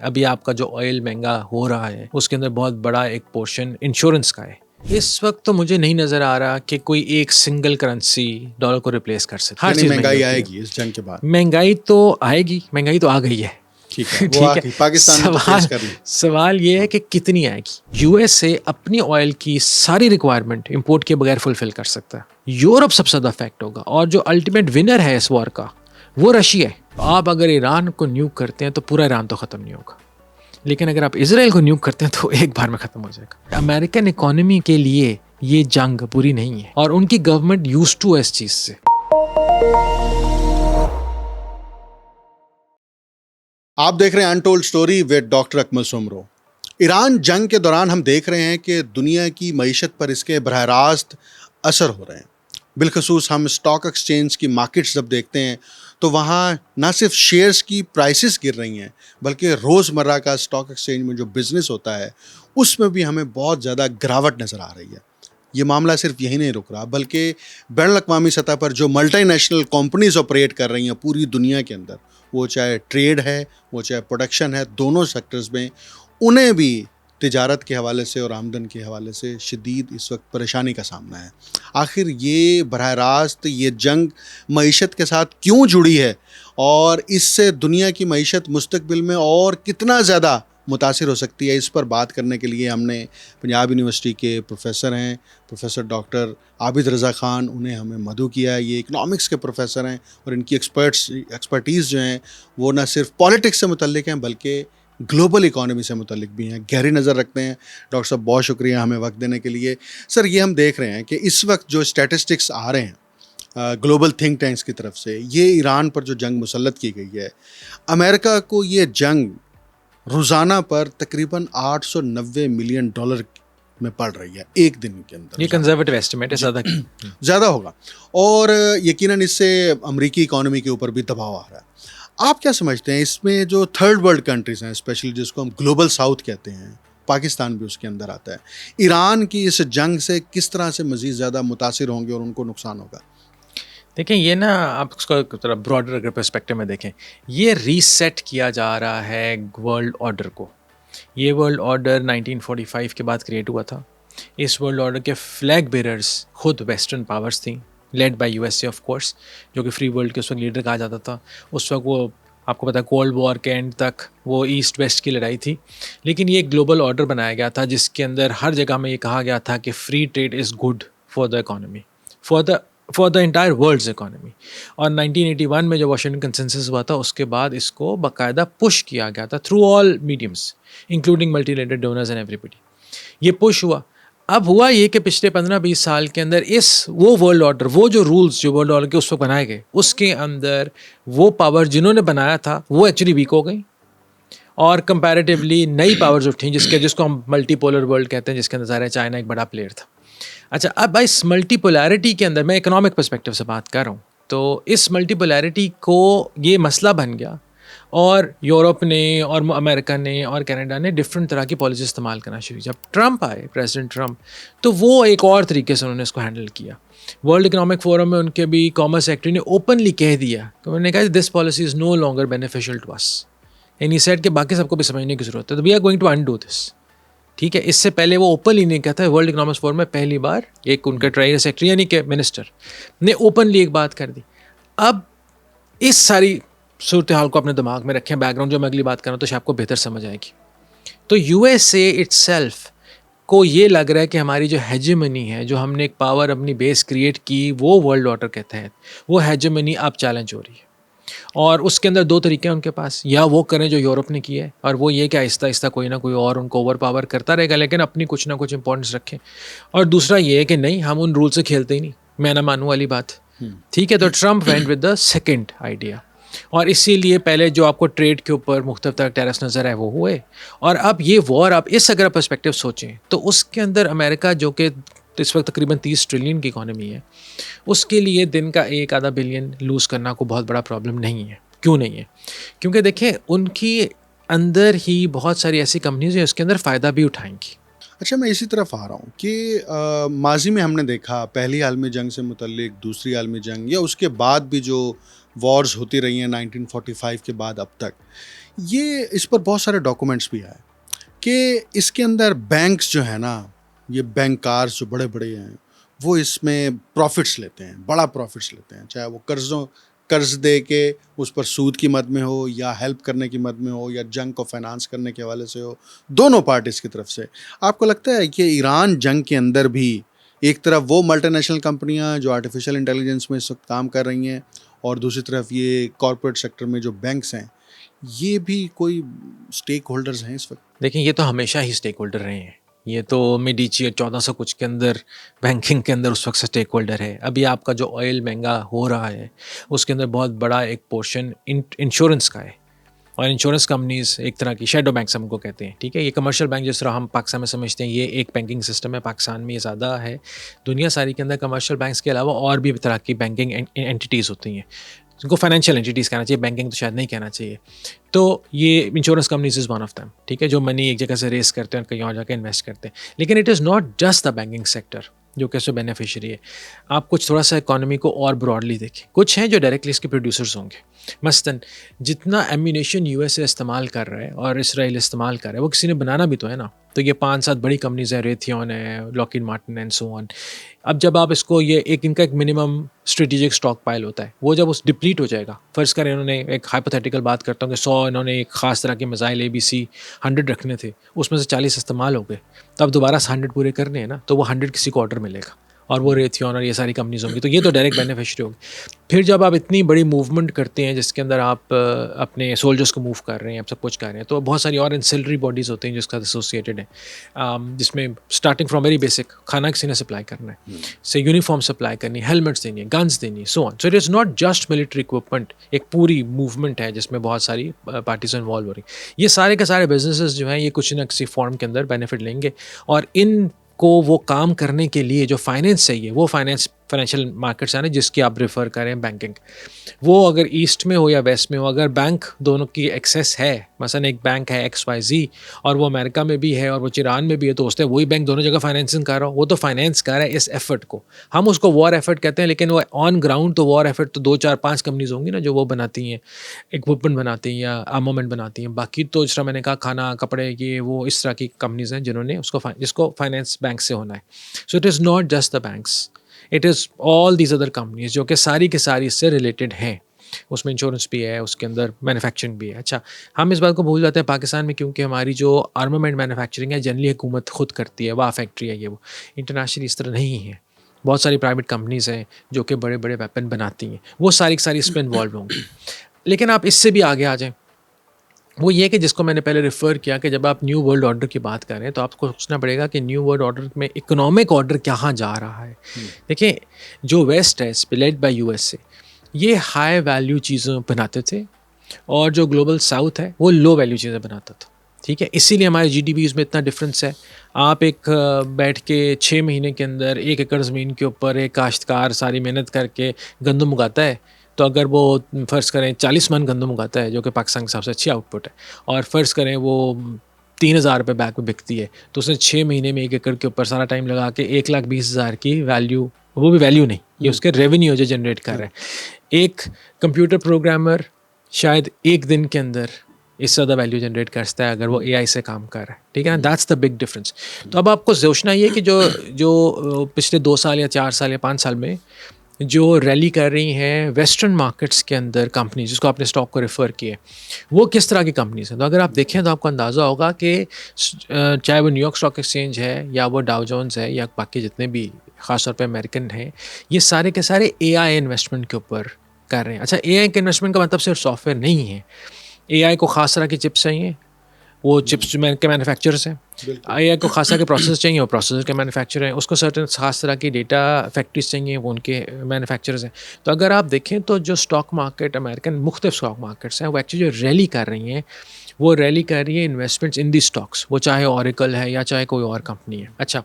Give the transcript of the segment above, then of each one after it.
अभी आपका जो ऑयल महंगा हो रहा है उसके अंदर बहुत बड़ा एक पोर्शन इंश्योरेंस का है। इस वक्त तो मुझे नहीं नजर आ रहा कि कोई एक सिंगल करेंसी डॉलर को रिप्लेस कर सकती। हर यानी चीज महंगी महंगाई होती है। आएगी इस जंग के बाद। महंगाई तो आएगी, महंगाई तो आ गई है। ठीक है, वो ठीक आ है। गई। पाकिस्तान ने तो फेस कर ली। सवाल ये है कि कितनी आएगी। यूएसए अपनी ऑयल की सारी रिक्वायरमेंट इंपोर्ट के बगैर फुलफिल कर सकता है। यूरोप सबसे ज्यादा इफेक्ट होगा और जो अल्टीमेट विनर है इस वॉर का वो रशिया है। आप अगर ईरान को न्यूक करते हैं तो पूरा ईरान तो खत्म नहीं होगा, लेकिन अगर आप इसराइल को न्यूक करते हैं तो एक बार में खत्म हो जाएगा। अमेरिकन इकोनॉमी के लिए ये जंग बुरी नहीं है और उनकी गवर्नमेंट यूज टू इस चीज से। आप देख रहे हैं untold story with doctor Akmal Soomro. Iran जंग के दौरान हम देख रहे हैं कि दुनिया की मईशत पर इसके बरह रास्त असर हो रहे हैं। बिलखसूस हम स्टॉक एक्सचेंज की मार्केट्स जब देखते हैं तो वहाँ ना सिर्फ शेयर्स की प्राइसेस गिर रही हैं, बल्कि रोज़मर्रा का स्टॉक एक्सचेंज में जो बिज़नेस होता है उसमें भी हमें बहुत ज़्यादा गिरावट नज़र आ रही है। ये मामला सिर्फ यही नहीं रुक रहा, बल्कि बैनुल-अक़वामी सतह पर जो मल्टीनेशनल कंपनीज ऑपरेट कर रही हैं पूरी दुनिया के अंदर, वो चाहे ट्रेड है, वो चाहे प्रोडक्शन है, दोनों सेक्टर्स में उन्हें भी तिजारत के हवाले से और आमदन के हवाले से शदीद इस वक्त परेशानी का सामना है। आखिर ये बरह रास्त ये जंग मईशत के साथ क्यों जुड़ी है और इससे दुनिया की मईशत मुस्तकबिल में और कितना ज़्यादा मुतासिर हो सकती है, इस पर बात करने के लिए हमने पंजाब यूनिवर्सिटी के प्रोफेसर हैं प्रोफेसर डॉक्टर आबिद रज़ा ख़ान, उन्हें हमें मदऊ किया है। ये इकनॉमिक्स के प्रोफेसर हैं और इनकी एक्सपर्टीज़ जो हैं वो न सिर्फ पॉलिटिक्स से मुतल्लिक हैं बल्कि ग्लोबल इकोनॉमी से मुतल्लिक भी हैं, गहरी नज़र रखते हैं। डॉक्टर साहब बहुत शुक्रिया हमें वक्त देने के लिए। सर, ये हम देख रहे हैं कि इस वक्त जो स्टैटिस्टिक्स आ रहे हैं ग्लोबल थिंक टैंक्स की तरफ से, ये ईरान पर जो जंग मुसल्लत की गई है, अमेरिका को ये जंग रोज़ाना पर तकरीबन $890 मिलियन में पड़ रही है एक दिन के अंदर। ये कंजर्वेटिव एस्टिमेट है, ज़्यादा होगा और यकीनन इससे अमेरिकी इकोनॉमी के ऊपर भी दबाव आ रहा है। आप क्या समझते हैं इसमें जो थर्ड वर्ल्ड कंट्रीज़ हैं, स्पेशली जिसको हम ग्लोबल साउथ कहते हैं, पाकिस्तान भी उसके अंदर आता है, ईरान की इस जंग से किस तरह से मज़ीद ज़्यादा मुतासिर होंगे और उनको नुकसान होगा? देखें, ये ना आप उसका थोड़ा ब्रॉडर अगर पर्सपेक्टिव में देखें, ये रीसेट किया जा रहा है वर्ल्ड ऑर्डर को। ये वर्ल्ड ऑर्डर 1945 के बाद क्रिएट हुआ था। इस वर्ल्ड ऑर्डर के फ्लैग बेरर्स खुद वेस्टर्न पावर्स थी, led by USA of course, जो कि फ्री वर्ल्ड के उस वक्त लीडर कहा जाता था। उस वक्त वो, आपको पता है, कोल्ड वॉर के एंड तक वो ईस्ट वेस्ट की लड़ाई थी। लेकिन ये एक ग्लोबल ऑर्डर बनाया गया था जिसके अंदर हर जगह में ये कहा गया था कि free trade is good for the economy, for the entire world's economy. और 1981 में जो वाशिंगटन कंसेंसस हुआ था उसके बाद इसको बाकायदा पुश किया गया था through all mediums including multilateral donors and everybody. ये पुश हुआ। अब हुआ ये कि पिछले 15-20 साल के अंदर वो वर्ल्ड ऑर्डर, वो जो रूल्स जो वर्ल्ड ऑर्डर के उस वक्त बनाए गए, उसके अंदर वो पावर जिन्होंने बनाया था वो एक्चुअली वीक हो गई और कंपैरेटिवली नई पावर्स उठी जिसको हम मल्टीपोलर वर्ल्ड कहते हैं, जिसके अंदर ज़ाहिर है चाइना एक बड़ा प्लेयर था। अच्छा, अब इस मल्टीपोलैरिटी के अंदर मैं इकोनॉमिक पर्सपेक्टिव से बात कर रहा हूँ, तो इस मल्टीपोलैरिटी को ये मसला बन गया और यूरोप ने और अमेरिका ने और कनाडा ने डिफरेंट तरह की पॉलिसी इस्तेमाल करना शुरू। जब ट्रंप आए, प्रेसिडेंट ट्रंप, तो वो एक और तरीके से उन्होंने इसको हैंडल किया। वर्ल्ड इकोनॉमिक फोरम में उनके भी कॉमर्स सेक्रेटरी ने ओपनली कह दिया कि उन्होंने कहा this policy is no longer beneficial to us, and he said कि बाकी सबको भी समझने की ज़रूरत है, तो we are going to undo this. ठीक है, इससे पहले वो ओपनली नहीं कहता है। वर्ल्ड इकोनॉमिक्स फोरम में पहली बार एक उनका ट्रेजरी सेक्रेटरी यानी कि मिनिस्टर ने ओपनली एक बात कर दी। अब इस सारी सूरत हाल को अपने दिमाग में रखें, बैकग्राउंड जो मैं अगली बात कर रहा हूँ तो शायद आपको बेहतर समझ आएगी। तो यूएसए इटसेल्फ को ये लग रहा है कि हमारी जो हेजेमनी है, जो हमने एक पावर अपनी बेस क्रिएट की वो वर्ल्ड ऑर्डर के तहत, वो हेजेमनी अब चैलेंज हो रही है। और उसके अंदर दो तरीके हैं उनके पास, या वो करें जो यूरोप ने किया है और वो ये कि आहिस्ता आहिस्ता कोई ना कोई और उनको ओवर पावर करता रहेगा लेकिन अपनी कुछ ना कुछ इंपॉर्टेंस रखें, और दूसरा ये है कि नहीं, हम उन रूल से खेलते ही नहीं, मैं ना मानूं वाली बात। ठीक है, तो Trump went with the second idea और इसीलिए पहले जो आपको ट्रेड के ऊपर मुख्तलिफ तरह टैरिफ्स नज़र आए वो हुए, और अब ये वॉर, आप इस अगर पर्सपेक्टिव सोचें तो उसके अंदर अमेरिका जो कि इस वक्त तकरीबन 30 ट्रिलियन की इकॉनमी है, उसके लिए दिन का 1-आधा बिलियन लूज़ करना को बहुत बड़ा प्रॉब्लम नहीं है। क्यों नहीं है? क्योंकि देखें, उनकी अंदर ही बहुत सारी ऐसी कंपनीज हैं उसके अंदर फ़ायदा भी उठाएंगी। अच्छा, मैं इसी तरफ आ रहा हूँ कि माजी में हमने देखा पहली आलमी जंग से मुतल्लिक, दूसरी आलमी जंग या उसके बाद भी जो वॉर्स होती रही हैं 1945 के बाद अब तक, ये इस पर बहुत सारे डॉक्यूमेंट्स भी आए कि इसके अंदर बैंक्स जो है ना, ये बैंकर्स जो बड़े बड़े हैं, वो इसमें प्रॉफिट्स लेते हैं, बड़ा प्रॉफिट्स लेते हैं, चाहे वो कर्ज दे के उस पर सूद की मद में हो, या हेल्प करने की मद में हो, या जंग को फाइनेंस करने के हवाले से हो, दोनों पार्टीज की तरफ से। आपको लगता है कि ईरान जंग के अंदर भी एक तरफ वो मल्टीनेशनल कंपनियां जो आर्टिफिशियल इंटेलिजेंस में इस वक्त काम कर रही हैं, और दूसरी तरफ ये कॉरपोरेट सेक्टर में जो बैंक्स हैं, ये भी कोई स्टेक होल्डर्स हैं इस वक्त? देखिए, ये तो हमेशा ही स्टेक होल्डर रहे हैं। ये तो मेडिची 1400 कुछ के अंदर बैंकिंग के अंदर उस वक्त से स्टेक होल्डर है। अभी आपका जो ऑयल महंगा हो रहा है, उसके अंदर बहुत बड़ा एक पोर्शन इंश्योरेंस का है। और इंश्योरेंस कंपनीज एक तरह की शैडो बैंक्स हमको कहते हैं, ठीक है। ये कमर्शियल बैंक जिस तरह हम पाकिस्तान में समझते हैं, ये एक बैंकिंग सिस्टम है, पाकिस्तान में ये ज़्यादा है। दुनिया सारी के अंदर कमर्शियल बैंक्स के अलावा और भी तरह की बैंकिंग एंटिटीज़ होती हैं, जिनको फाइनेंशियल एंटिटीज़ कहना चाहिए, बैंकिंग तो शायद नहीं कहना चाहिए। तो ये insurance companies is one of them, ठीक है, जो मनी एक जगह से रेस करते हैं और कहीं और जाकर इन्वेस्ट करते हैं। लेकिन it is not just the banking sector जो कि इससे बेनिफिशियरी है। आप कुछ थोड़ा सा इकोनॉमी को और ब्रॉडली देखें, कुछ हैं जो डायरेक्टली इसके प्रोड्यूसर्स होंगे। मसलन जितना एम्यूनेशन यूएसए इस्तेमाल कर रहा है और इसराइल इस्तेमाल कर रहा है, वो किसी ने बनाना भी तो है ना। तो ये 5-7 बड़ी कंपनीज हैं, रेथियन है, Lockheed Martin and so on. अब जब आप इसको ये इनका एक मिनिमम स्ट्रेटेजिक स्टॉक पाइल होता है, वो जब उस डिप्लीट हो जाएगा, फ़र्ज़ करें इन्होंने एक हाइपोथेटिकल बात करता हूँ कि 100 इन्होंने एक ख़ास तरह के मिसाइल ABC 100 रखने थे, उसमें से 40 इस्तेमाल हो गए, तब दोबारा 100 पूरे करने हैं ना, तो वो 100 किसी को ऑर्डर मिलेगा, और वो रेथियन और ये सारी कंपनीज होंगी। तो ये तो डायरेक्ट बेनिफिशियरी होगी। फिर जब आप इतनी बड़ी मूवमेंट करते हैं जिसके अंदर आप अपने सोल्जर्स को मूव कर रहे हैं, आप सब कुछ कर रहे हैं, तो बहुत सारी और एंसिलरी बॉडीज़ होती हैं जिसका एसोसिएटेड है, जिसमें स्टार्टिंग फ्रॉम वेरी बेसिक, खाना किसी ने सप्लाई करना है, से यूनिफॉर्म सप्लाई करनी, हेलमेट्स देनी है, गन्स देनी है, so on. So it is not just military equipment, एक पूरी मूवमेंट है जिसमें बहुत सारी पार्टीज इन्वॉल्व हो रही। ये सारे के सारे बिजनेसेस जो हैं, ये कुछ ना किसी फॉर्म के अंदर बेनिफिट लेंगे, और इन को वो काम करने के लिए जो फाइनेंस चाहिए, वो फाइनेंशियल मार्केट्स है ना, जिसकी आप रेफ़र करें बैंकिंग, वो अगर ईस्ट में हो या वेस्ट में हो, अगर बैंक दोनों की एक्सेस है, मसलन एक बैंक है XYZ और वो अमेरिका में भी है और वो ईरान में भी है, तो उससे वही बैंक दोनों जगह फाइनेंसिंग कर रहा हो, वो तो फाइनेंस कर रहा है इस एफर्ट को। हम उसको वॉर एफर्ट कहते हैं, लेकिन वो ऑन ग्राउंड तो वॉर एफर्ट तो 2-4-5 कंपनीज होंगी ना, जो वो बनाती हैं, इक्विपमेंट बनाती हैं या आर्मामेंट बनाती हैं। बाकी तो जिस तरह मैंने कहा, खाना, कपड़े, ये वो इस तरह की कंपनीज हैं जिन्होंने जिसको फाइनेंस बैंक से होना है। So it is not just the banks, it is all these other companies जो कि सारी की सारी इससे रिलेटेड हैं। उसमें इंश्योरेंस भी है, उसके अंदर मैन्युफैक्चरिंग भी है। अच्छा, हम इस बात को भूल जाते हैं पाकिस्तान में, क्योंकि हमारी जो आर्मामेंट मैन्युफैक्चरिंग है जनरली हुकूमत खुद करती है, वाह फैक्ट्री है ये वो। इंटरनेशनली इस तरह नहीं है, बहुत सारी प्राइवेट कंपनीज हैं जो कि बड़े बड़े वेपन बनाती हैं, वो सारी की सारी इसमें इन्वॉल्व होंगी। लेकिन आप इससे भी आगे आ जाएँ, वो ये कि जिसको मैंने पहले रेफ़र किया कि जब आप न्यू वर्ल्ड ऑर्डर की बात कर रहे हैं, तो आपको सोचना पड़ेगा कि न्यू वर्ल्ड ऑर्डर में इकोनॉमिक ऑर्डर कहाँ जा रहा है। देखिए, जो वेस्ट है लेड बाय USA, ये हाई वैल्यू चीज़ें बनाते थे, और जो ग्लोबल साउथ है वो लो वैल्यू चीज़ें बनाता था, ठीक है। इसीलिए हमारे GDPs में इतना डिफरेंस है। आप एक बैठ के 6 महीने के अंदर 1 एकड़ ज़मीन के ऊपर एक काश्तकार सारी मेहनत करके गंदम उगाता है, तो अगर वो फ़र्ज़ करें 40 मन गंदम उगाता है, जो कि पाकिस्तान की सबसे अच्छी आउटपुट है, और फ़र्ज़ करें वो 3000 रुपये बैग में बिकती है, तो उसने 6 महीने में 1 एकड़ के ऊपर सारा टाइम लगा के 1,20,000 की वैल्यू, वो भी वैल्यू नहीं, ये उसके रेवेन्यू जो जनरेट कर रहा है। एक कंप्यूटर प्रोग्रामर शायद एक दिन के अंदर इससे ज़्यादा वैल्यू जनरेट करता है अगर वो AI से काम कर रहा है, ठीक है ना। That's the big difference. तो अब आपको सोचना ये कि जो पिछले 2 साल या 4 साल या 5 साल में जो रैली कर रही हैं वेस्टर्न मार्केट्स के अंदर कंपनी, जिसको आपने स्टॉक को रेफ़र किया, वो किस तरह की कंपनीज हैं। तो अगर आप देखें तो आपको अंदाज़ा होगा कि चाहे वो न्यूयॉर्क स्टॉक एक्सचेंज है, या वो डाउ जोन्स है, या बाकी जितने भी ख़ासतौर पे अमेरिकन हैं, ये सारे के सारे AI इन्वेस्टमेंट के ऊपर कर रहे हैं। अच्छा, AI के इन्वेस्टमेंट का मतलब सिर्फ सॉफ्टवेयर नहीं है। AI को ख़ास तरह की चिप्स चाहिए, वो चिप्स के मैन्युफैक्चरर्स हैं। AI को खास तरह के प्रोसेसर चाहिए, वो प्रोसेसर के मैन्युफैक्चर हैं। उसको सर्टेन खास तरह की डेटा फैक्ट्रीज चाहिए, वो उनके मैन्युफैक्चरर्स हैं। तो अगर आप देखें तो जो स्टॉक मार्केट अमेरिकन मुख्तलिफ स्टॉक मार्केट्स हैं, वो एक्चुअली जो रैली कर रही हैं, वो रैली कर रही है इन्वेस्टमेंट्स इन दी स्टॉक्स, वो चाहे ऑरेकल है या चाहे कोई और कंपनी है। अच्छा,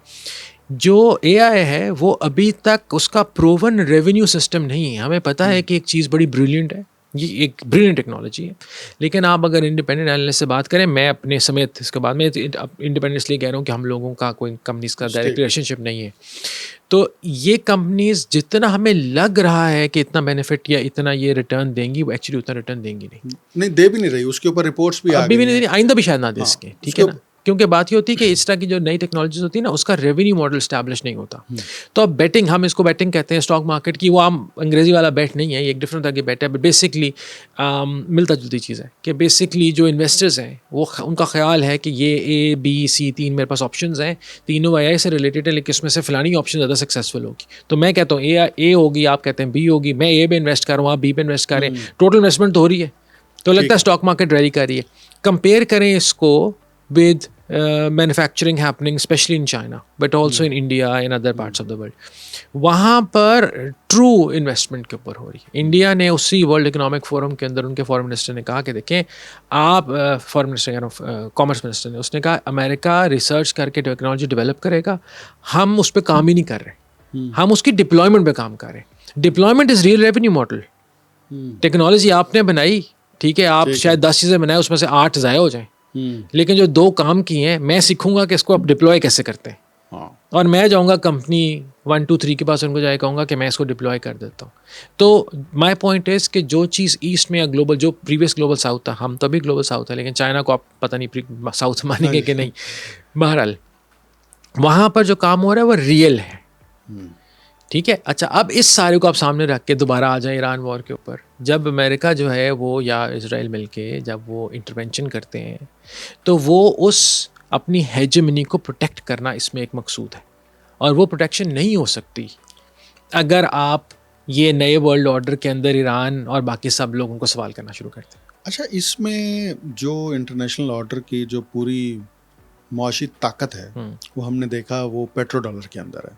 जो AI है वो अभी तक उसका प्रूवन रेवेन्यू सिस्टम नहीं है। हमें पता है कि एक चीज़ बड़ी ब्रिलियंट है, ये एक ब्रिलियंट टेक्नोलॉजी है, लेकिन आप अगर इंडिपेंडेंट एनालिस्ट से बात करें, मैं अपने समेत इसके बाद में इंडिपेंडेंटली कह रहा हूँ कि हम लोगों का कोई कंपनीज का डायरेक्ट रिलेशनशिप नहीं है, तो ये कंपनीज जितना हमें लग रहा है कि इतना बेनिफिट या इतना ये रिटर्न देंगी, वो एक्चुअली उतना रिटर्न देंगी नहीं। नहीं, दे भी नहीं रही, उसके ऊपर रिपोर्ट्स भी आ अभी भी गई नहीं हैं। देनी, आइंदा भी शायद ना दे हाँ, इसके, ठीक है उसके ना, क्योंकि बात ये होती है कि इस तरह की जो नई टेक्नोलॉजीज होती है ना, उसका रेवेन्यू मॉडल स्टैब्लिश नहीं होता। तो अब बेटिंग, हम इसको बेटिंग कहते हैं स्टॉक मार्केट की, वो आम अंग्रेजी वाला बेट नहीं है, ये एक डिफरेंट तरह की बेट है, बट बेसिकली मिलता जुलती चीज़ है कि बेसिकली जो इन्वेस्टर्स हैं वो उनका ख्याल है कि ये A, B, C 3 मेरे पास ऑप्शंस हैं, तीनों AI से रिलेटेड है, लेकिन इसमें से फलानी ऑप्शन ज़्यादा सक्सेसफुल होगी। तो मैं कहता हूँ ए होगी, आप कहते हैं B होगी, मैं A पे इन्वेस्ट कर रहा हूँ, आप B पे इन्वेस्ट कर रहे हैं, टोटल इन्वेस्टमेंट तो हो रही है, तो लगता है स्टॉक मार्केट रैली कर रही है। कंपेयर करें इसको with manufacturing happening specially in China, but also in India, in other parts of the world, वहाँ पर ट्रू इन्वेस्टमेंट के ऊपर हो रही है। इंडिया ने उसी वर्ल्ड इकोनॉमिक फोरम के अंदर उनके फॉरेन मिनिस्टर ने कहा कि देखें आप, फॉरेन मिनिस्टर कॉमर्स मिनिस्टर ने, उसने कहा अमेरिका रिसर्च करके टेक्नोलॉजी डेवलप करेगा, हम उस पर काम ही नहीं कर रहे, हम उसकी डिप्लॉयमेंट पे काम कर रहे हैं। Deployment is real revenue model. Technology आपने बनाई, ठीक है, आप शायद 10 चीज़ें बनाए, उसमें से 8 ज़ाया हो जाएं, लेकिन जो 2 काम की हैं, मैं सीखूंगा कि इसको आप डिप्लॉय कैसे करते हैं। हाँ। और मैं जाऊंगा कंपनी 1 2 3 के पास, उनको जाए कहूँगा कि मैं इसको डिप्लॉय कर देता हूँ। तो माय पॉइंट इज़ कि जो चीज़ ईस्ट में या ग्लोबल, जो प्रीवियस ग्लोबल साउथ था, हम तभी ग्लोबल साउथ है, लेकिन चाइना को आप पता नहीं साउथ मानेंगे कि नहीं, बहरहाल वहाँ पर जो काम हो रहा है वो रियल है, ठीक है। अच्छा, अब इस सारे को आप सामने रख के दोबारा आ जाए ईरान वॉर के ऊपर। जब अमेरिका जो है वो या इजराइल मिलके जब वो इंटरवेंशन करते हैं, तो वो उस अपनी हेजेमनी को प्रोटेक्ट करना इसमें एक मकसूद है, और वो प्रोटेक्शन नहीं हो सकती अगर आप ये नए वर्ल्ड ऑर्डर के अंदर ईरान और बाकी सब लोगों को सवाल करना शुरू करते हैं। अच्छा, इसमें जो इंटरनेशनल ऑर्डर की जो पूरी मुआशी ताकत है, वो हमने देखा वो पेट्रो डॉलर के अंदर है।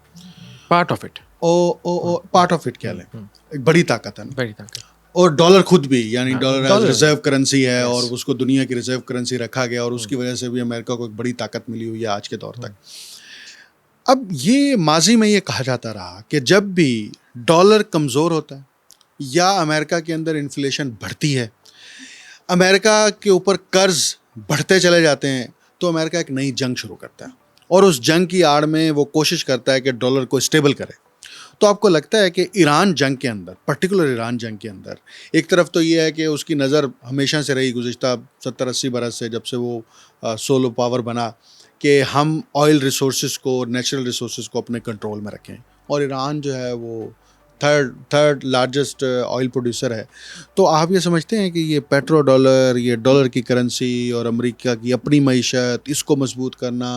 Part of it, part of it कह लें, एक बड़ी ताकत है ना। बड़ी ताकत। और डॉलर खुद भी, यानी डॉलर डॉलर रिजर्व करेंसी है, Yes. और उसको दुनिया की रिजर्व करेंसी रखा गया, और उसकी वजह से भी अमेरिका को एक बड़ी ताकत मिली हुई है आज के दौर तक। अब ये माजी में ये कहा जाता रहा कि जब भी डॉलर कमज़ोर होता है या अमेरिका के अंदर इन्फ्लेशन बढ़ती है, अमेरिका के ऊपर कर्ज बढ़ते चले जाते हैं, तो अमेरिका एक नई जंग शुरू करता है, और उस जंग की आड़ में वो कोशिश करता है कि डॉलर को स्टेबल करे। तो आपको लगता है कि ईरान जंग के अंदर, पर्टिकुलर ईरान जंग के अंदर, एक तरफ तो ये है कि उसकी नज़र हमेशा से रही, गुज़िश्ता 70-80 बरस से, जब से वो सोलो पावर बना, कि हम ऑयल रिसोर्सेज को, नेचुरल रिसोर्सेज को अपने कंट्रोल में रखें, और ईरान जो है वो थर्ड लार्जेस्ट ऑयल प्रोड्यूसर है। तो आप ये समझते हैं कि ये पेट्रो डॉलर, ये डॉलर की करेंसी और अमेरिका की अपनी मईशत, इसको मजबूत करना,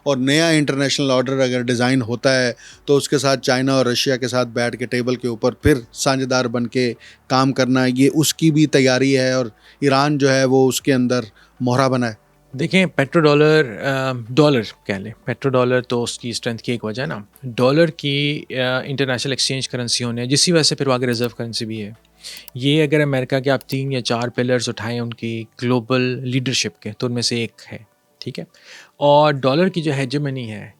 और नया इंटरनेशनल ऑर्डर अगर डिज़ाइन होता है तो उसके साथ चाइना और रशिया के साथ बैठ के टेबल के ऊपर फिर साझेदार बन के काम करना, ये उसकी भी तैयारी है, और ईरान जो है वो उसके अंदर मोहरा बना है। देखें, पेट्रो डॉलर, डॉलर कह लें, पेट्रो डॉलर तो उसकी स्ट्रेंथ की एक वजह है ना, डॉलर की इंटरनेशनल एक्सचेंज करेंसी होने, जिसकी वजह से फिर वो आगे रिजर्व करेंसी भी है। ये अगर अमेरिका के आप 3 या 4 पिलर्स उठाएं उनकी ग्लोबल लीडरशिप के, तो उनमें से एक है, ठीक है। और डॉलर की जो हेजेमनी है,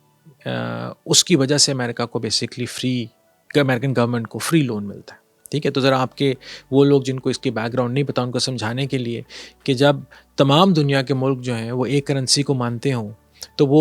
उसकी वजह से अमेरिका को बेसिकली अमेरिकन गवर्नमेंट को फ्री लोन मिलता है, ठीक है। तो ज़रा आपके वो लोग जिनको इसकी बैकग्राउंड नहीं पता, उनको समझाने के लिए कि जब तमाम दुनिया के मुल्क जो हैं वो एक करेंसी को मानते हों, तो वो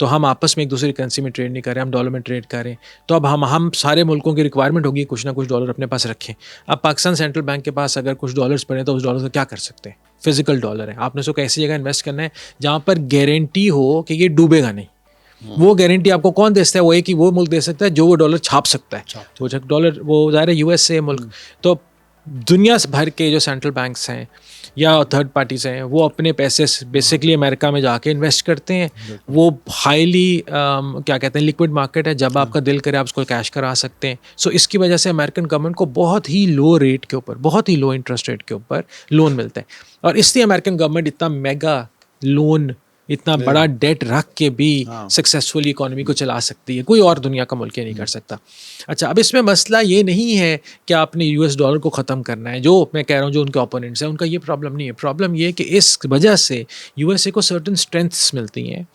तो हम आपस में एक दूसरी करेंसी में ट्रेड नहीं कर रहे, हम डॉलर में ट्रेड कर रहे हैं। तो अब हम सारे मुल्कों की रिक्वायरमेंट होगी कुछ ना कुछ डॉलर अपने पास रखें। अब पाकिस्तान सेंट्रल बैंक के पास अगर कुछ डॉलर्स पड़े, तो उस डॉलर का क्या कर सकते हैं? फिजिकल डॉलर है, आपने उसको ऐसी जगह इन्वेस्ट करना है जहाँ पर गारंटी हो कि ये डूबेगा नहीं। वो गारंटी आपको कौन दे सकता है? वो एक ही वो मुल्क दे सकता है जो वो डॉलर छाप सकता है। वो डॉलर, वो ज़ाहिर है US से मुल्क, तो दुनिया भर के जो सेंट्रल बैंक्स हैं या थर्ड पार्टीज़ हैं, वो अपने पैसे बेसिकली अमेरिका में जाके इन्वेस्ट करते हैं। वो हाईली क्या कहते हैं, लिक्विड मार्केट है, जब आपका दिल करे आप उसको कैश करा सकते हैं। सो इसकी वजह से अमेरिकन गवर्नमेंट को बहुत ही लो रेट के ऊपर, बहुत ही लो इंटरेस्ट रेट के ऊपर लोन मिलता है, और इसलिए अमेरिकन गवर्नमेंट इतना मेगा लोन, इतना बड़ा डेट रख के भी सक्सेसफुली इकोनॉमी को चला सकती है। कोई और दुनिया का मुल्क ये नहीं कर सकता। अच्छा, अब इसमें मसला ये नहीं है कि आपने US डॉलर को ख़त्म करना है, जो मैं कह रहा हूँ, जो उनके ओपोनेंट्स हैं उनका ये प्रॉब्लम नहीं है। प्रॉब्लम ये है कि इस वजह से USA को सर्टन स्ट्रेंथ्स मिलती हैं,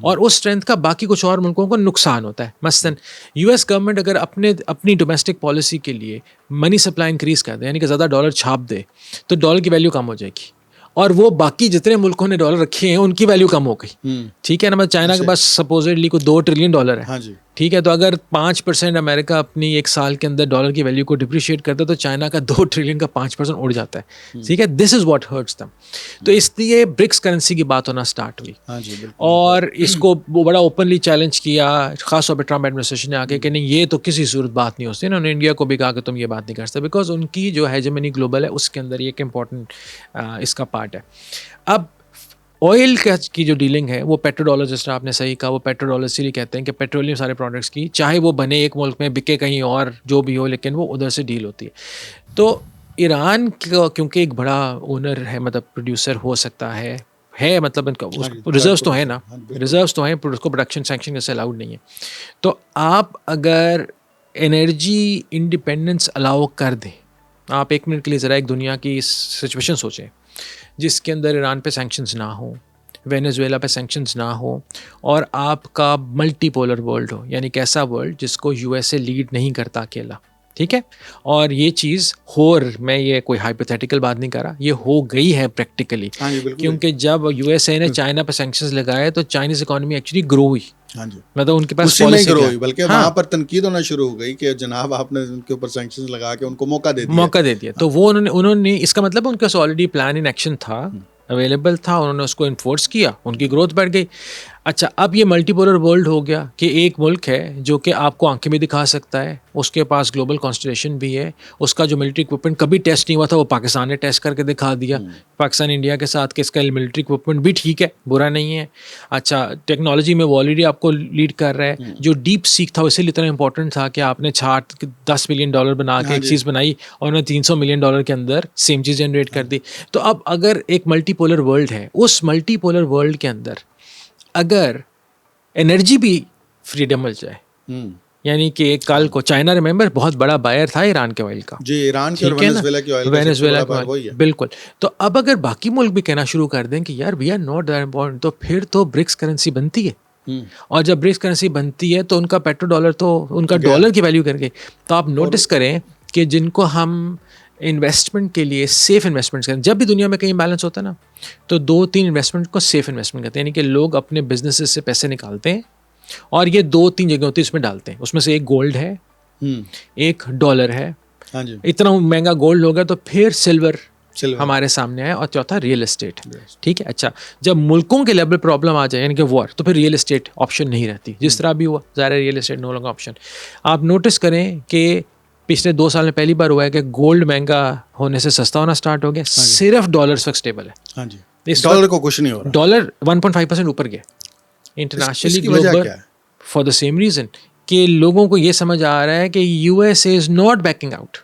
और उस स्ट्रेंथ का बाकी कुछ और मुल्कों को नुकसान होता है। मसलन US गवर्नमेंट अगर अपनी डोमेस्टिक पॉलिसी के लिए मनी सप्लाई इंक्रीज़ कर दे, यानी कि ज़्यादा डॉलर छाप दे, तो डॉलर की वैल्यू कम हो जाएगी, और वो बाकी जितने मुल्कों ने डॉलर रखे हैं उनकी वैल्यू कम हो गई। ठीक है ना, मतलब चाइना के पास सपोजिटली को $2 ट्रिलियन है। हाँ जी। ठीक है, तो अगर 5% अमेरिका अपनी एक साल के अंदर डॉलर की वैल्यू को डिप्रिशिएट करता है तो चाइना का 2 ट्रिलियन का 5% उड़ जाता है। ठीक है, this is what hurts them. तो इसलिए ब्रिक्स करेंसी की बात होना स्टार्ट हुई। हाँ जी, बिल्कुल। और इसको वो बड़ा ओपनली चैलेंज किया, खासतौर पर ट्रम्प एडमिनिस्ट्रेशन ने आके कि नहीं ये तो किसी सूरत बात नहीं हो सकती। उन्होंने इंडिया को भी कहा कि तुम ये बात नहीं कर सकते, बिकॉज उनकी जो हेजेमनी ग्लोबल है उसके अंदर ये एक इम्पॉर्टेंट इसका पार्ट है। अब ऑयल की जो डीलिंग है वो पेट्रो डॉलर, जिस तरह आपने सही कहा, वो पेट्रो डॉलर इसीलिए कहते हैं कि पेट्रोलियम सारे प्रोडक्ट्स की चाहे वो बने एक मुल्क में बिके कहीं और जो भी हो, लेकिन वो उधर से डील होती है। तो ईरान क्योंकि एक बड़ा ओनर है, मतलब प्रोड्यूसर हो सकता है मतलब इनका रिजर्व्स तो है ना, रिजर्व्स तो हैं, उसको प्रोडक्शन सैंक्शन जैसे अलाउड नहीं है। तो आप अगर एनर्जी इंडिपेंडेंस अलाउ कर दें, आप एक मिनट के लिए ज़रा एक दुनिया की सिचुएशन सोचें जिसके अंदर ईरान पे सैंक्शंस ना हो, वेनेजुएला पे सैंक्शंस ना हो, और आपका मल्टीपोलर वर्ल्ड हो, यानी कैसा वर्ल्ड जिसको यूएसए लीड नहीं करता अकेला। ठीक है, और ये चीज़ मैं ये कोई हाइपोथेटिकल बात नहीं कर रहा, ये हो गई है प्रैक्टिकली। क्योंकि जब यूएसए ने चाइना पे सैंक्शंस लगाए तो चाइनीज इकोनॉमी एक्चुअली ग्रो हुई। हाँ जी, मतलब उनके पास उसी में ही ग्रो हुई, बल्कि हाँ, वहाँ पर तनकीद होना शुरू हो गई कि जनाब आपने उनके ऊपर सैंक्शंस लगा के उनको मौका दे दिया। तो वो उन्होंने इसका मतलब उनके पास ऑलरेडी प्लान इन एक्शन था, अवेलेबल था, उन्होंने उसको इन्फोर्स किया, उनकी ग्रोथ बढ़ गई। अच्छा, अब ये मल्टीपोलर वर्ल्ड हो गया कि एक मुल्क है जो कि आपको आंखें भी दिखा सकता है, उसके पास ग्लोबल कॉन्स्टिट्यूशन भी है, उसका जो मिलिट्री इक्विपमेंट कभी टेस्ट नहीं हुआ था वो पाकिस्तान ने टेस्ट करके दिखा दिया। पाकिस्तान इंडिया के साथ कि इसका मिलिट्री इक्विपमेंट भी ठीक है, बुरा नहीं है। अच्छा, टेक्नोलॉजी में वो ऑलरेडी आपको लीड कर रहा है। जो डीप सीक था इसीलिए इतना इंपॉर्टेंट था कि आपने $10 बिलियन बना के एक चीज़ बनाई और उन्होंने $300 मिलियन के अंदर सेम चीज़ जनरेट कर दी। तो अब अगर एक मल्टीपोलर वर्ल्ड है, उस मल्टीपोलर वर्ल्ड के अंदर अगर एनर्जी भी फ्रीडम मिल जाए, यानी कि एक कल को चाइना, रिमेंबर, बहुत बड़ा बायर था ईरान के ऑयल का जी, ईरान के और वेनेजुएला के ऑयल का वेनेजुएला सबसे बड़ा बायर वही है। बिल्कुल। तो अब अगर बाकी मुल्क भी कहना शुरू कर दें कि यार we are not that important, तो फिर तो ब्रिक्स करेंसी बनती है। और जब ब्रिक्स करेंसी बनती है तो उनका पेट्रो डॉलर तो उनका डॉलर की वैल्यू कर गई। तो आप नोटिस करें कि जिनको हम इन्वेस्टमेंट के लिए सेफ इन्वेस्टमेंट्स करें, जब भी दुनिया में कहीं बैलेंस होता है ना, तो 2-3 इन्वेस्टमेंट को सेफ इन्वेस्टमेंट कहते हैं, यानी कि लोग अपने बिजनेसेस से पैसे निकालते हैं और ये 2-3 जगह होती है उसमें डालते हैं। उसमें से एक गोल्ड है, एक डॉलर है। हाँ जी, इतना महंगा गोल्ड हो गया तो फिर सिल्वर हमारे सामने आया, और चौथा रियल एस्टेट। ठीक है। अच्छा, जब मुल्कों के लेवल प्रॉब्लम आ जाए यानी कि वॉर, तो फिर रियल एस्टेट ऑप्शन नहीं रहती, जिस तरह भी हुआ, ज़ाहिर है real estate no longer option. आप नोटिस करें कि पिछले 2 साल में पहली बार हुआ है कि गोल्ड महंगा होने से सस्ता होना स्टार्ट हो गया। सिर्फ डॉलर इस वक्त स्टेबल है। हाँ जी, डॉलर को कुछ नहीं हो रहा, डॉलर 1.5% ऊपर गया internationally global, for the same reason कि लोगों को ये समझ आ रहा है कि USA is not backing out,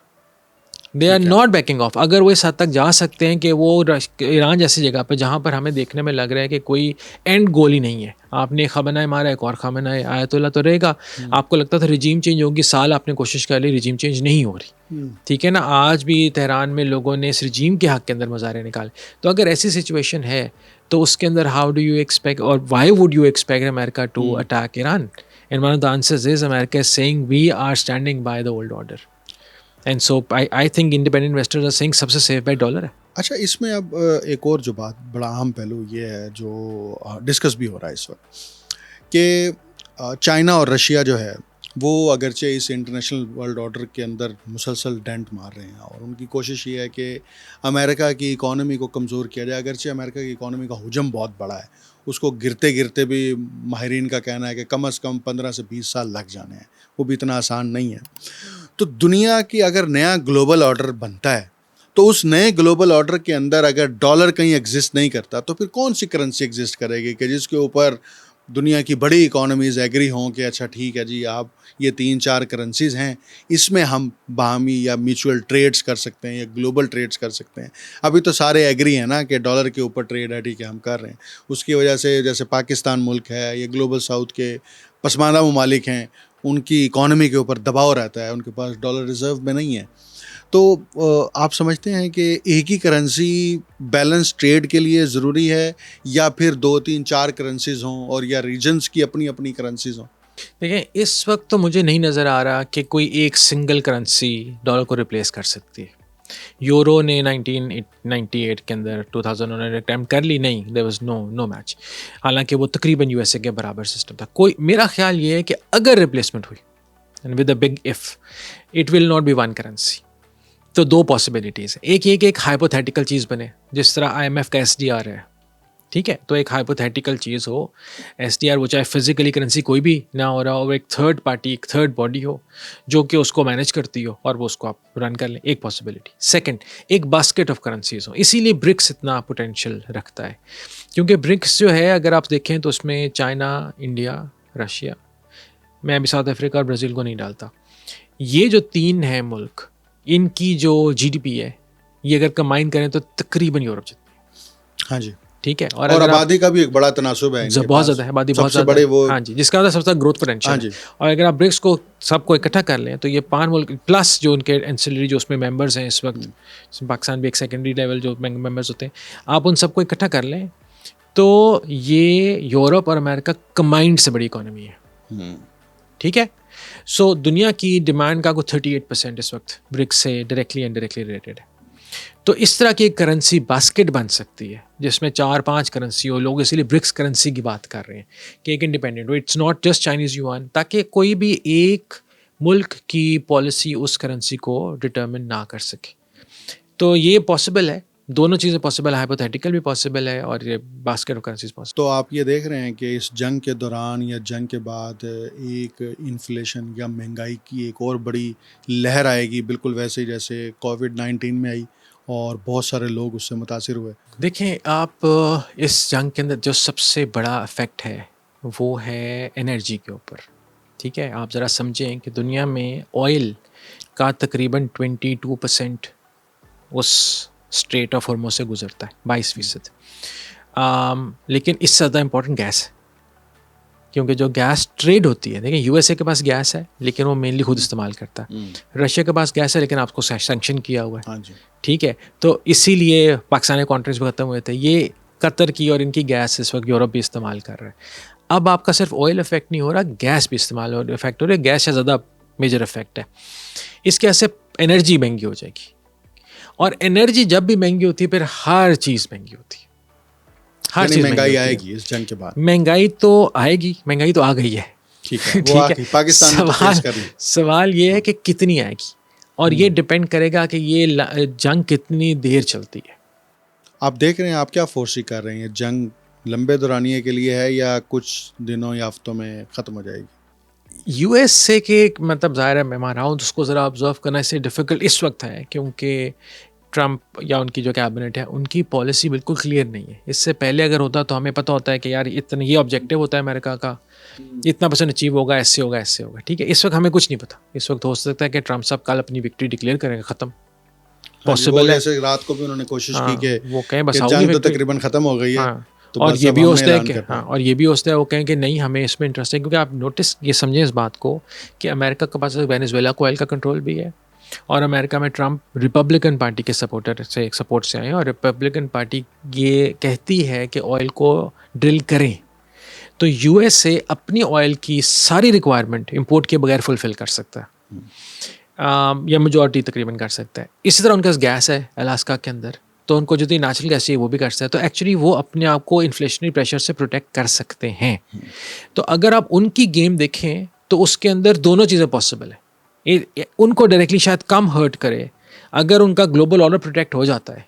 they are not backing off. अगर वो इस हद तक जा सकते हैं कि वो ईरान जैसी जगह पर जहाँ पर हमें देखने में लग रहा है कि कोई एंड गोल ही नहीं है, आपने खामनाए मारा, एक और खामनाए आयतुल्ला तो रहेगा। आपको लगता था रिजीम चेंज होगी, साल आपने कोशिश कर ली, रिजीम चेंज नहीं हो रही। ठीक है ना, आज भी तेहरान में लोगों ने इस रिजीम के हक के अंदर मुजाहरे निकाले। तो अगर ऐसी सिचुएशन है तो उसके अंदर हाउ डू यू एक्सपेक्ट और why would you expect America to attack Iran? And one of the answers is America is saying we are standing by the old order. And so I think independent investors are saying सबसे safe bet dollar है। अच्छा, इसमें अब एक और जो बात, बड़ा अहम पहलू ये है जो डिस्कस भी हो रहा है इस वक्त कि चाइना और रशिया जो है वो अगरचे इस इंटरनेशनल वर्ल्ड ऑर्डर के अंदर मुसलसल डेंट मार रहे हैं और उनकी कोशिश ये है कि अमेरिका की इकॉनमी को कमज़ोर किया जाए। अगरचे अमेरिका की इकॉनमी का हुजम बहुत बड़ा है, उसको गिरते गिरते भी माहिरीन का कहना है कि कम से कम 15 से 20 साल लग जाने हैं, वो भी इतना आसान नहीं है। तो दुनिया की अगर नया ग्लोबल ऑर्डर बनता है तो उस नए ग्लोबल ऑर्डर के अंदर अगर डॉलर कहीं एग्जिस्ट नहीं करता तो फिर कौन सी करेंसी एग्जिस्ट करेगी कि जिसके ऊपर दुनिया की बड़ी इकोनॉमीज़ एग्री हों कि अच्छा ठीक है जी, आप ये 3-4 करेंसीज़ हैं, इसमें हम बाहमी या म्यूचुअल ट्रेड्स कर सकते हैं या ग्लोबल ट्रेड्स कर सकते हैं। अभी तो सारे एग्री हैं ना कि डॉलर के ऊपर ट्रेड है, ठीक है, हम कर रहे हैं। उसकी वजह से जैसे पाकिस्तान मुल्क है, ये ग्लोबल साउथ के पसमानदा ममालिक हैं, उनकी इकॉनमी के ऊपर दबाव रहता है, उनके पास डॉलर रिजर्व में नहीं है। तो आप समझते हैं कि एक ही करेंसी बैलेंस ट्रेड के लिए ज़रूरी है या फिर 2-3-4 करेंसीज़ हों और या रीजन्स की अपनी अपनी करेंसीज़ हों? देखिए, इस वक्त तो मुझे नहीं नज़र आ रहा कि कोई एक सिंगल करेंसी डॉलर को रिप्लेस कर सकती है। यूरो ने 1998 के अंदर 2000 उन्होंने अटैम्प्ट कर ली, नहीं, देयर वाज नो मैच। हालांकि वो तकरीबन यूएसए के बराबर सिस्टम था। कोई, मेरा ख्याल ये है कि अगर रिप्लेसमेंट हुई, and with a big if, it will not be one currency. तो दो पॉसिबिलिटीज़ है, एक ये कि एक हाइपोथेटिकल चीज़ बने जिस तरह आईएमएफ का एसडीआर है, ठीक है, तो एक हाइपोथेटिकल चीज़ हो एसडीआर, वो चाहे फिजिकली करेंसी कोई भी ना हो रहा हो, एक थर्ड पार्टी, एक थर्ड बॉडी हो जो कि उसको मैनेज करती हो और वो उसको आप रन कर लें, एक पॉसिबिलिटी। सेकंड, एक बास्केट ऑफ करेंसीज हो, इसीलिए ब्रिक्स इतना पोटेंशियल रखता है, क्योंकि ब्रिक्स जो है अगर आप देखें तो उसमें चाइना, इंडिया, रशिया, मैं अभी साउथ अफ्रीका और ब्राज़ील को नहीं डालता, ये जो तीन हैं मुल्क, इनकी जो जीडीपी है ये अगर कंबाइन करें तो तकरीबन यूरोप जितनी। हाँ जी। ठीक है, और आबादी का भी एक बड़ा तनासुब है इनके बहुत पास, ज़्यादा है, आबादी बहुत सबसे ज़्यादा बड़े है, वो, हाँ जी, जिसका मतलब सबसे ग्रोथ पोटेंशियल हाँ है। जी। और अगर आप ब्रिक्स को सबको इकट्ठा कर लें तो ये 5 मुल्क प्लस जो उनके एंसिलरी जो उसमें मेंबर्स हैं इस वक्त, पाकिस्तान भी एक सेकेंडरी लेवल जो मेंबर्स होते हैं, आप उन सबको इकट्ठा कर लें तो ये यूरोप और अमेरिका कंबाइंड से बड़ी इकोनॉमी है। ठीक है, सो दुनिया की डिमांड का को 38% इस वक्त ब्रिक्स से डायरेक्टली एंड डायरेक्टली रिलेटेड है। तो इस तरह की एक करेंसी बास्केट बन सकती है जिसमें 4-5 करेंसी हो, लोग इसीलिए ब्रिक्स करेंसी की बात कर रहे हैं कि एक इंडिपेंडेंट हो, it's not just Chinese yuan, ताकि कोई भी एक मुल्क की पॉलिसी उस करेंसी को डिटर्मिन ना कर सके। तो ये पॉसिबल है, दोनों चीज़ें पॉसिबल है, हाइपोथेटिकल भी पॉसिबल है और ये बास्केट ऑफ करेंसीज पॉसिबल। तो आप ये देख रहे हैं कि इस जंग के दौरान या जंग के बाद एक इन्फ्लेशन या महंगाई की एक और बड़ी लहर आएगी, बिल्कुल वैसे ही जैसे कोविड-19 में आई और बहुत सारे लोग उससे मुतासिर हुए। देखें आप, इस जंग के अंदर जो सबसे बड़ा इफ़ेक्ट है वो है एनर्जी के ऊपर। ठीक है, आप ज़रा समझें कि दुनिया में ऑयल का तकरीबन 22% उस स्ट्रेट ऑफ हॉर्मुज़ से गुजरता है, 22%। लेकिन इससे ज़्यादा इम्पोर्टेंट गैस है, क्योंकि जो गैस ट्रेड होती है, देखिए यूएसए के पास गैस है लेकिन वो मेनली खुद इस्तेमाल करता है, रशिया के पास गैस है लेकिन आपको सैंक्शन किया हुआ है। हाँ जी। ठीक है, तो इसीलिए पाकिस्तानी कॉन्ट्रैक्ट्स भी ख़त्म हुए थे, ये कतर की और इनकी गैस इस वक्त यूरोप भी इस्तेमाल कर रहा है। अब आपका सिर्फ ऑयल इफेक्ट नहीं हो रहा, गैस भी इस्तेमाल हो इफेक्ट हो रहा है, गैस से ज़्यादा मेजर इफेक्ट है। इसके वजह से एनर्जी महंगी हो जाएगी, और एनर्जी जब भी महंगी होती है फिर हर चीज़ महंगी होती है, हर चीज़ महंगाई आएगी इस जंग के बाद। महंगाई तो आएगी, महंगाई तो आ गई है। ठीक है, वो ठीक है, पाकिस्तान ने तो फेस कर ली। सवाल ये है कि कितनी आएगी, और ये डिपेंड करेगा कि ये जंग कितनी देर चलती है। आप देख रहे हैं, आप क्या फोर्सी कर रहे हैं, जंग लंबे दौरानिए के लिए है या कुछ दिनों या हफ्तों में ख़त्म हो जाएगी? यूएसए के मतलब ज़ाहिर है मैं मान रहा हूँ तो उसको ज़रा ऑब्जर्व करना इससे डिफ़िकल्ट इस वक्त है, क्योंकि ट्रंप या उनकी जो कैबिनेट है उनकी पॉलिसी बिल्कुल क्लियर नहीं है। इससे पहले अगर होता तो हमें पता होता है कि यार इतना ये ऑब्जेक्टिव होता है अमेरिका का, इतना % अचीव होगा, ऐसे होगा, ऐसे होगा। ठीक है, इस वक्त हमें कुछ नहीं पता। इस वक्त हो सकता है कि ट्रंप साहब कल अपनी विक्ट्री डिक्लेयर करेंगे, ख़त्म, पॉसिबल है। जैसे रात को भी उन्होंने कोशिश की कि वो कहें बस जंग तो तकरीबन ख़त्म हो गई है। तो और बस ये अब भी हो हमने सकता है ऐलान कि करना है। और ये भी हो सकता है वो कहें कि नहीं हमें इसमें इंटरेस्ट है, क्योंकि आप नोटिस ये समझें इस बात को कि अमेरिका के पास वेनेजुएला को ऑयल का कंट्रोल भी है, और अमेरिका में ट्रंप रिपब्लिकन पार्टी के सपोर्ट से आए हैं, और रिपब्लिकन पार्टी ये कहती है कि ऑयल को ड्रिल करें, तो यूएसए अपनी ऑयल की सारी रिक्वायरमेंट इंपोर्ट के बगैर फुलफिल कर सकता है, या मेजॉरिटी तकरीबन कर सकता है। इसी तरह उनके पास गैस है अलास्का के अंदर, तो उनको जितनी नेचुरल गैस चाहिए वो भी कर सकते हैं। तो एक्चुअली वो अपने आप को इन्फ्लेशनरी प्रेशर से प्रोटेक्ट कर सकते हैं। तो अगर आप उनकी गेम देखें तो उसके अंदर दोनों चीज़ें पॉसिबल है। उनको डायरेक्टली शायद कम हर्ट करे, अगर उनका ग्लोबल ऑर्डर प्रोटेक्ट हो जाता है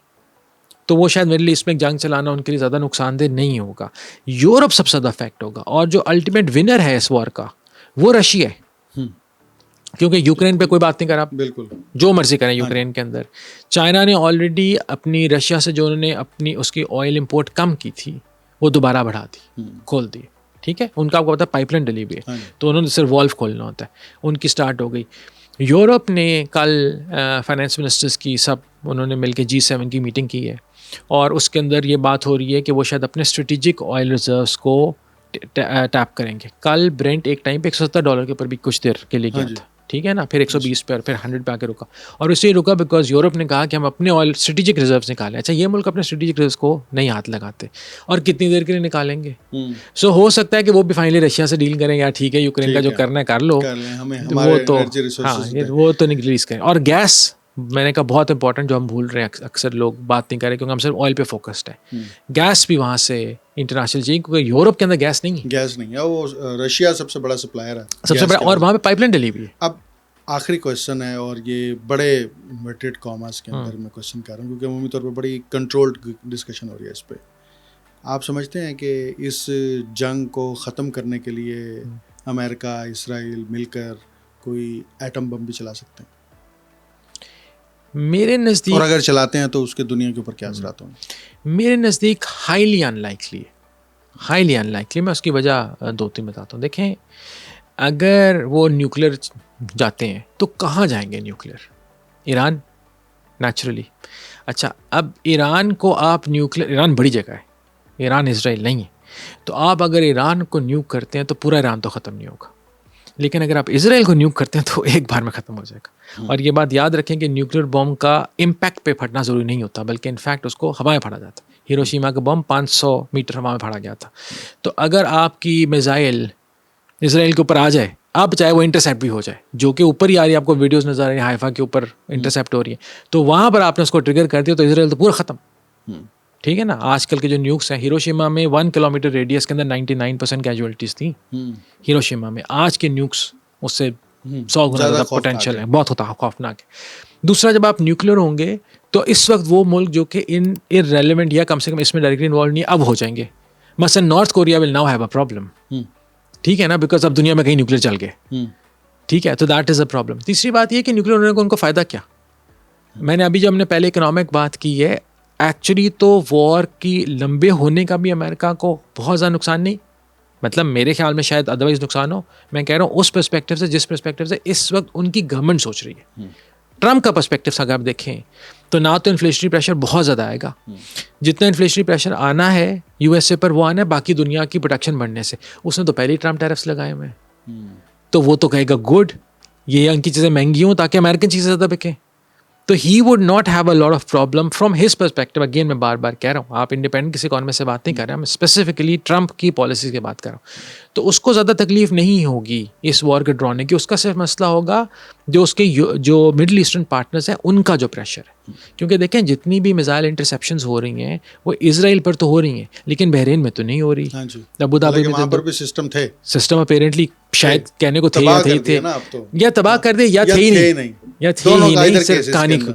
तो वो शायद मिडल ईस्ट में जंग चलाना उनके लिए ज़्यादा नुकसानदेह नहीं होगा। यूरोप सबसे ज़्यादा अफेक्ट होगा, और जो अल्टीमेट विनर है इस वॉर का वो रशिया है, क्योंकि यूक्रेन पे कोई बात नहीं करा, बिल्कुल जो मर्जी करें यूक्रेन के अंदर। चाइना ने ऑलरेडी अपनी रशिया से जो उन्होंने अपनी उसकी ऑयल इंपोर्ट कम की थी वो दोबारा बढ़ा दी, खोल दी। ठीक है, उनका आपको पता है पाइपलाइन डली हुई है, तो उन्होंने सिर्फ वॉल्व खोलना होता है, उनकी स्टार्ट हो गई। यूरोप ने कल फाइनेंस मिनिस्टर्स की सब उन्होंने मिलकर G7 की मीटिंग की है, और उसके अंदर ये बात हो रही है कि वो शायद अपने स्ट्रेटेजिक ऑयल रिजर्व्स को टैप करेंगे। कल ब्रेंट एक टाइम पे $170 के ऊपर भी कुछ देर के लिए गया था, ठीक है ना, फिर 120 पे और फिर 100 पे आके रुका, और इसलिए रुका बिकॉज यूरोप ने कहा कि हम अपने ऑयल स्ट्रेटेजिक रिजर्व्स निकालें। अच्छा, ये मुल्क अपने स्ट्रेटेजिक रिजर्व्स को नहीं हाथ लगाते, और कितनी देर के लिए निकालेंगे? सो हो सकता है कि वो भी फाइनली रशिया से डील करें, यार ठीक है यूक्रेन का जो करना है कर लो, हमें वो तो हाँ वो तो नहीं रिलीज करें। और गैस मैंने कहा बहुत इंपॉर्टेंट, जो हम भूल रहे हैं, अक्सर लोग बात नहीं कर रहे क्योंकि हम सिर्फ ऑयल पे फोकस्ड है। गैस भी वहाँ से इंटरनेशनल चाहिए क्योंकि यूरोप के अंदर गैस नहीं है, गैस नहीं है, वो रशिया सबसे बड़ा सप्लायर है सबसे गैस बड़ा, के और बाद। वहाँ पे पाइपलाइन डली हुई है। अब आखिरी क्वेश्चन है, और ये बड़े इन्वर्टेड कॉमर्स के अंदर मैं क्वेश्चन कर रहा हूँ क्योंकि अमूमी तौर पे बड़ी कंट्रोल्ड डिस्कशन हो रही है इस पे। आप समझते हैं कि इस जंग को ख़त्म करने के लिए अमेरिका, इसराइल मिलकर कोई एटम बम भी चला सकते हैं? मेरे नज़दीक, और अगर चलाते हैं तो उसके दुनिया के ऊपर क्या असरात होंगे? मेरे नज़दीक हाईली अनलाइकली है, हाईली अनलाइकली। मैं उसकी वजह दो तीन बताता हूँ। देखें, अगर वो न्यूक्लियर जाते हैं तो कहाँ जाएंगे न्यूक्लियर? Iran, naturally. अच्छा, अब ईरान को आप न्यूक्लियर, ईरान बड़ी जगह है, ईरान इसराइल नहीं है, तो आप अगर ईरान को न्यूक करते हैं तो पूरा ईरान तो ख़त्म नहीं होगा, लेकिन अगर आप इसराइल को न्यूक करते हैं तो एक बार में ख़त्म हो जाएगा। और ये बात याद रखें कि न्यूक्लियर बॉम्ब का इम्पैक्ट पे फटना ज़रूरी नहीं होता, बल्कि इनफैक्ट उसको हवा में फाड़ा जाता है। हिरोशिमा का बॉम्ब 500 मीटर हवा में फाड़ा गया था। तो अगर आपकी मिसाइल इसराइल के ऊपर आ जाए, अब चाहे वो इंटरसेप्ट भी हो जाए, जो कि ऊपर ही आ रही है, आपको वीडियोस नजर आ रही है, हाइफा के ऊपर इंटरसेप्ट हो रही है, तो वहां पर आपने उसको ट्रिगर कर दिया तो इसराइल तो पूरा खत्म। ठीक है ना? आजकल के जो न्यूक्स हैं, हिरोशिमा में 1 किलोमीटर रेडियस के अंदर 99% कैजुअलिटीज थी हिरोशिमा में। आज के न्यूक्स उससे 100 गुना ज़्यादा पोटेंशियल है, बहुत होता है, खौफनाक है। दूसरा, जब आप न्यूक्लियर होंगे तो इस वक्त वो मुल्क जो कि इररेलेवेंट या कम से कम इसमें डायरेक्टली इन्वॉल्व नहीं, अब हो जाएंगे। मसलन north Korea will now have a problem, ठीक है ना, बिकॉज अब दुनिया में कहीं न्यूक्लियर चल गए, ठीक है, तो दैट इज़ अ प्रॉब्लम। तीसरी बात ये कि न्यूक्लियर होने को उनको फ़ायदा क्या? मैंने अभी, जब हमने पहले इकोनॉमिक बात की है, एक्चुअली तो वॉर की लंबे होने का भी अमेरिका को बहुत ज़्यादा नुकसान नहीं, मतलब मेरे ख्याल में शायद अदरवाइज नुकसान हो। मैं कह रहा हूँ उस पर्सपेक्टिव से, जिस पर्सपेक्टिव से इस वक्त उनकी गवर्नमेंट सोच रही है। ट्रम्प का पर्सपेक्टिव से अगर आप देखें तो ना तो इन्फ्लेशनरी प्रेशर बहुत ज़्यादा आएगा, जितना इन्फ्लेशनरी प्रेशर आना है यूएसए पर, वो आना है बाकी दुनिया की प्रोटेक्शन बढ़ने से। उसने तो पहले ही ट्रम्प टैरिफ्स लगाए हुए हैं, तो वो तो कहेगा गुड, ये उनकी चीज़ें महंगी हों ताकि अमेरिकन चीज़ें ज़्यादा बिकें। तो he would not have a lot of problem from his perspective. Again मैं बार बार कह रहा हूँ, आप इंडिपेंडेंट किसी इकॉनमी से बात नहीं कर रहे हैं, मैं स्पेसिफिकली ट्रम्प की पॉलिसीज की बात कर रहा हूँ। तो उसको ज़्यादा तकलीफ नहीं होगी इस वॉर के ड्रॉने की। उसका सिर्फ मसला होगा जो उसके जो मिडल ईस्टर्न पार्टनर्स हैं उनका जो प्रेशर है। क्योंकि देखें, जितनी भी मिसाइल इंटरसेप्शंस हो रही हैं वो इसराइल पर तो हो रही हैं, लेकिन बहरीन में तो नहीं हो रही। अबू धाबी में पर भी सिस्टम थे, सिस्टम अपेरेंटली शायद कहने को थे या थे, या तबाह कर दे या थे ही नहीं, या थे ही नहीं, सिर्फ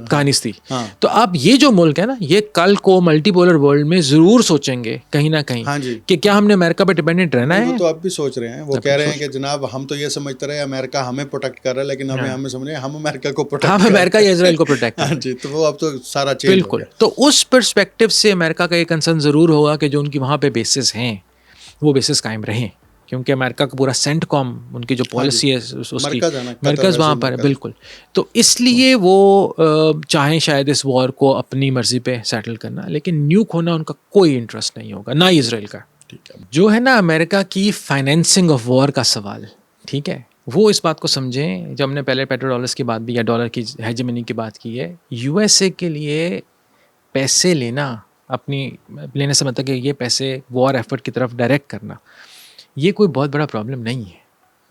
कहानी थी। तो अब ये जो मुल्क है ना, ये कल को मल्टीपोलर वर्ल्ड में जरूर सोचेंगे कहीं ना कहीं कि क्या हमने अमेरिका पे डिपेंडेंट रहना है। तो अब भी सोच रहे हैं, वो कह रहे हैं कि जनाब हम तो ये समझते रहे अमेरिका हमें प्रोटेक्ट कर रहा है, लेकिन हमें समझ रहे हैं हम अमेरिका को प्रोटेक्ट, हम अमेरिका या इजराइल को प्रोटेक्ट कर जी, तो वो अब तो सारा चेंज बिल्कुल। तो उस पर्सपेक्टिव से अमेरिका का एक कंसर्न जरूर होगा कि जो उनकी वहाँ पे बेसिस हैं वो बेसिस कायम रहें, क्योंकि अमेरिका का पूरा सेंटकॉम, उनकी जो पॉलिसी है उसकी मरकज़ वहाँ पर है। बिल्कुल, तो इसलिए वो चाहें शायद इस वॉर को अपनी मर्जी पे सेटल करना, लेकिन न्यूक होना उनका कोई इंटरेस्ट नहीं होगा, ना इसराइल का। जो है ना अमेरिका की फाइनेंसिंग ऑफ वॉर का सवाल, ठीक है, वो इस बात को समझें। जब हमने पहले पेट्रो डॉलर्स की बात भी या डॉलर की हेजेमनी की बात की है, यूएसए के लिए पैसे लेना, अपनी लेने से मतलब कि ये पैसे वॉर एफर्ट की तरफ डायरेक्ट करना, ये कोई बहुत बड़ा प्रॉब्लम नहीं है,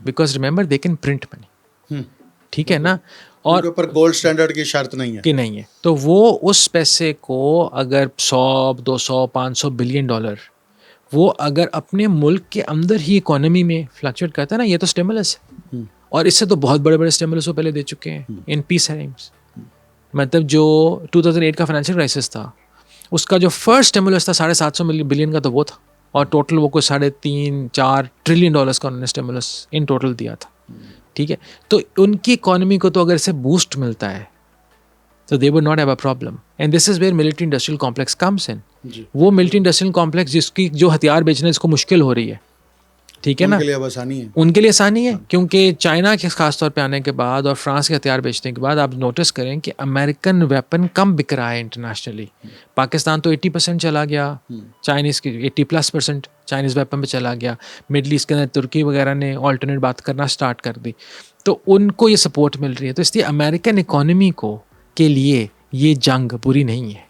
because remember they can print money, ठीक है ना, और ऊपर गोल्ड स्टैंडर्ड की शर्त नहीं है कि नहीं है। तो वो उस पैसे को अगर 100, 200, 500 बिलियन डॉलर वो अगर अपने मुल्क के अंदर ही इकोनॉमी में फ्लक्चुएट करता है ना, ये तो स्टिमुलस है। और इससे तो बहुत बड़े बड़े स्टिमुलस वो पहले दे चुके हैं इन पीस टाइम्स। मतलब जो 2008 का फाइनेंशियल क्राइसिस था, उसका जो फर्स्ट स्टिमुलस था 750 बिलियन का, तो वो था, और टोटल वो कोई 3.5-4 ट्रिलियन डॉलर्स का उन्होंने स्टिमुलस इन टोटल दिया था, ठीक है। तो उनकी इकोनॉमी को तो अगर इससे बूस्ट मिलता है तो they would not have a problem, and this is where military industrial complex comes in. वो मिलिट्री इंडस्ट्रियल कॉम्प्लेक्स जिसकी जो हथियार बेचने इसको मुश्किल हो रही है, ठीक है ना, उनके लिए आसानी है, उनके लिए आसानी है, क्योंकि चाइना के खास तौर पे आने के बाद और फ्रांस के हथियार बेचने के बाद आप नोटिस करें कि अमेरिकन वेपन कम बिक रहा है इंटरनेशनली। पाकिस्तान तो 80% चला गया, चाइनीज़ की 80+% चाइनीज़ वेपन पे चला गया। मिडल ईस्ट के अंदर तुर्की वगैरह ने ऑल्टरनेट बात करना स्टार्ट कर दी, तो उनको ये सपोर्ट मिल रही है। तो इसलिए अमेरिकन इकोनॉमी को के लिए ये जंग बुरी नहीं है,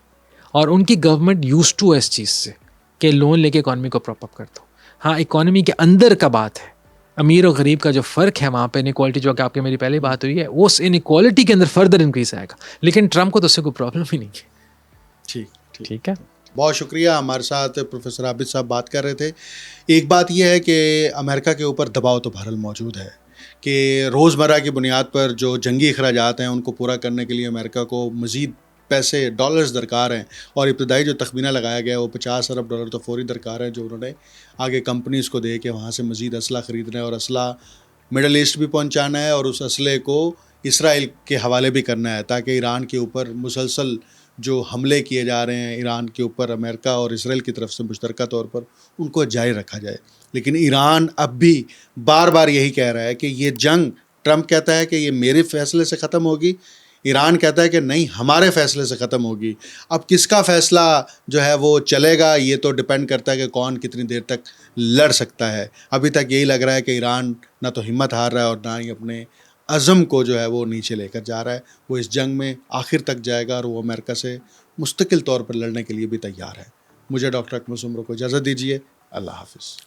और उनकी गवर्नमेंट यूज टू इस चीज़ से कि लोन लेके इकोनॉमी को प्रॉप अप कर दो। हाँ, इकोनॉमी के अंदर का बात है, अमीर और गरीब का जो फ़र्क है वहाँ पे इनइक्वालिटी, जो कि आपकी मेरी पहले बात हुई है, उस इनइक्वालिटी के अंदर फर्दर इंक्रीज़ आएगा। लेकिन ट्रम्प को तो उससे कोई प्रॉब्लम ही नहीं है। ठीक ठीक। ठीक है? बहुत शुक्रिया, हमारे साथ प्रोफेसर आबिद साहब बात कर रहे थे। एक बात यह है कि अमेरिका के ऊपर दबाव तो बहरहाल मौजूद है कि रोज़मर्रा की बुनियाद पर जो जंगी अखराजात हैं उनको पूरा करने के लिए अमेरिका को मज़ीद पैसे डॉलर्स दरकार हैं, और इब्तदाई जो तखमीना लगाया गया है वो 50 अरब डॉलर तो फ़ौरी दरकार है, जो उन्होंने आगे कंपनीज़ को दे के वहाँ से मज़ीद असला ख़रीदना है, और असला मिडल ईस्ट भी पहुँचाना है, और उस असले को इसराइल के हवाले भी करना है, ताकि ईरान के ऊपर मुसलसल जो हमले किए जा रहे हैं ईरान के ऊपर अमेरिका और इसराइल की तरफ से मुश्तरका तौर पर, उनको जारी रखा जाए। लेकिन ईरान अब भी बार बार यही कह रहा है कि ये जंग, ट्रंप कहता है कि ये मेरे फैसले से ख़त्म होगी, ईरान कहता है कि नहीं हमारे फैसले से ख़त्म होगी। अब किसका फ़ैसला जो है वो चलेगा, ये तो डिपेंड करता है कि कौन कितनी देर तक लड़ सकता है। अभी तक यही लग रहा है कि ईरान ना तो हिम्मत हार रहा है और ना ही अपने अज़म को जो है वो नीचे लेकर जा रहा है। वो इस जंग में आखिर तक जाएगा और वो अमेरिका से मुस्तकिल तौर पर लड़ने के लिए भी तैयार है। मुझे डॉक्टर अकमल सुमरो को इजाज़त दीजिए। अल्लाह हाफ़िज़।